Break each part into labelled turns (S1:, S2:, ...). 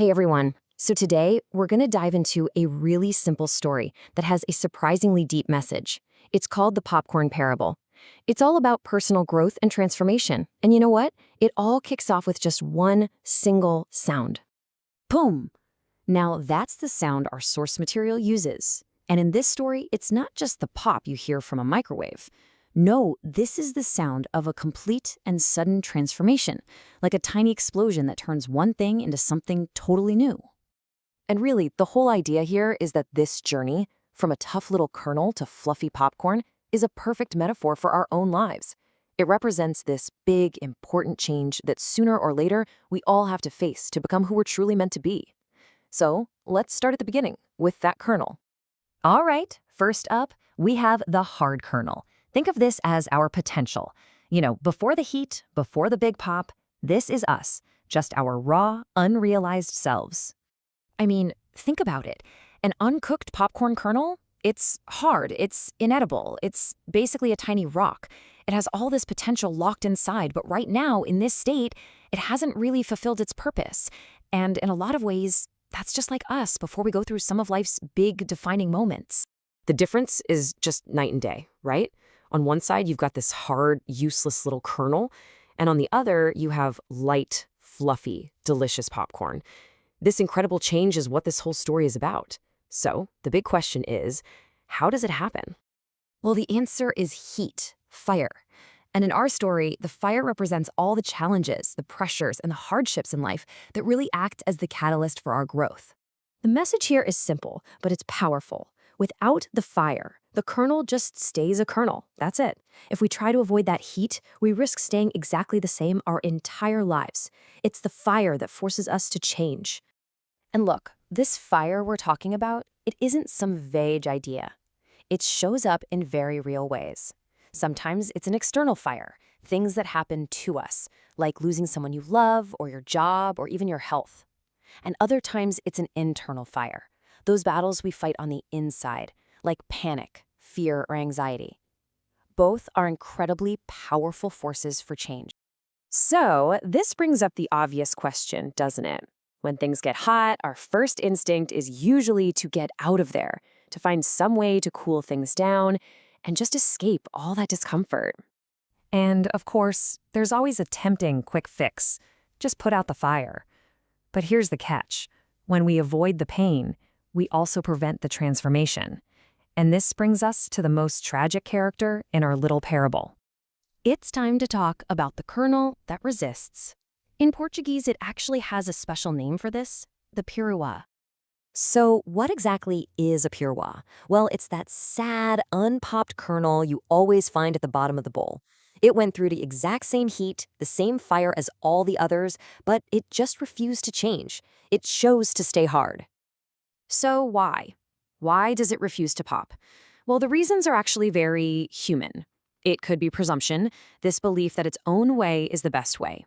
S1: Hey everyone. So today we're going to dive into a really simple story that has a surprisingly deep message. It's called the popcorn parable. It's all about personal growth and transformation. And you know what? It all kicks off with just one single sound. Boom! Now that's the sound our source material uses. And in this story, it's not just the pop you hear from a microwave. No, this is the sound of a complete and sudden transformation, like a tiny explosion that turns one thing into something totally new. And really, the whole idea here is that this journey, from a tough little kernel to fluffy popcorn, is a perfect metaphor for our own lives. It represents this big, important change that sooner or later we all have to face to become who we're truly meant to be. So, let's start at the beginning with that kernel. All right, first up, we have the hard kernel. Think of this as our potential. Before the heat, before the big pop, this is us, just our raw, unrealized selves. I mean, think about it. An uncooked popcorn kernel? It's hard, it's inedible, it's basically a tiny rock. It has all this potential locked inside, but right now, in this state, it hasn't really fulfilled its purpose. And in a lot of ways, that's just like us before we go through some of life's big defining moments. The difference is just night and day, right? On one side, you've got this hard, useless little kernel, and on the other, you have light, fluffy, delicious popcorn. This incredible change is what this whole story is about. So, the big question is, how does it happen? Well, the answer is heat, fire. And in our story, the fire represents all the challenges, the pressures, and the hardships in life that really act as the catalyst for our growth. The message here is simple, but it's powerful. Without the fire, the kernel just stays a kernel. That's it. If we try to avoid that heat, we risk staying exactly the same our entire lives. It's the fire that forces us to change. And look, this fire we're talking about, it isn't some vague idea. It shows up in very real ways. Sometimes it's an external fire, things that happen to us, like losing someone you love, or your job, or even your health. And other times it's an internal fire, those battles we fight on the inside, like panic, fear, or anxiety. Both are incredibly powerful forces for change. So, this brings up the obvious question, doesn't it? When things get hot, our first instinct is usually to get out of there, to find some way to cool things down, and just escape all that discomfort. And, of course, there's always a tempting quick fix. Just put out the fire. But here's the catch. When we avoid the pain, we also prevent the transformation. And this brings us to the most tragic character in our little parable. It's time to talk about the kernel that resists. In Portuguese, it actually has a special name for this, the piruá. So what exactly is a piruá? Well, it's that sad, unpopped kernel you always find at the bottom of the bowl. It went through the exact same heat, the same fire as all the others, but it just refused to change. It chose to stay hard. So why? Why does it refuse to pop? Well, the reasons are actually very human. It could be presumption, this belief that its own way is the best way.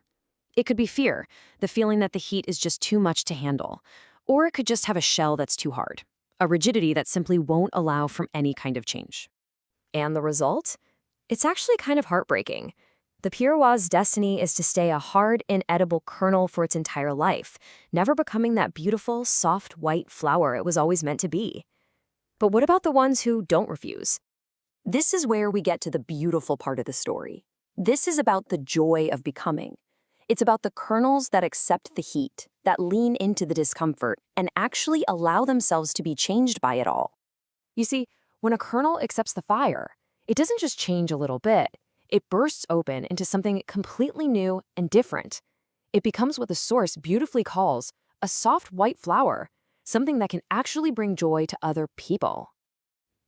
S1: It could be fear, the feeling that the heat is just too much to handle. Or it could just have a shell that's too hard, a rigidity that simply won't allow from any kind of change. And the result? It's actually kind of heartbreaking. The piruá's destiny is to stay a hard, inedible kernel for its entire life, never becoming that beautiful, soft, white flower it was always meant to be. But what about the ones who don't refuse? This is where we get to the beautiful part of the story. This is about the joy of becoming. It's about the kernels that accept the heat, that lean into the discomfort, and actually allow themselves to be changed by it all. You see, when a kernel accepts the fire, it doesn't just change a little bit. It bursts open into something completely new and different. It becomes what the source beautifully calls a soft white flower, something that can actually bring joy to other people.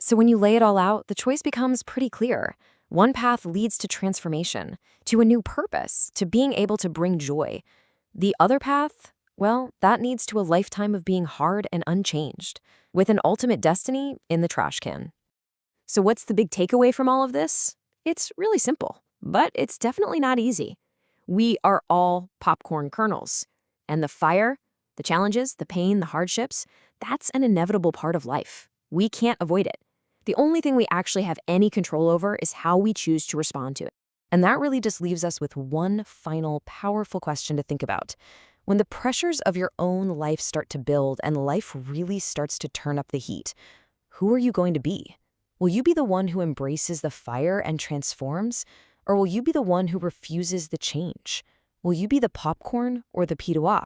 S1: So when you lay it all out, the choice becomes pretty clear. One path leads to transformation, to a new purpose, to being able to bring joy. The other path, well, that needs to a lifetime of being hard and unchanged, with an ultimate destiny in the trash can. So what's the big takeaway from all of this? It's really simple, but it's definitely not easy. We are all popcorn kernels, and the fire, the challenges, the pain, the hardships, that's an inevitable part of life. We can't avoid it. The only thing we actually have any control over is how we choose to respond to it. And that really just leaves us with one final powerful question to think about. When the pressures of your own life start to build and life really starts to turn up the heat, who are you going to be? Will you be the one who embraces the fire and transforms? Or will you be the one who refuses the change? Will you be the popcorn or the P2op?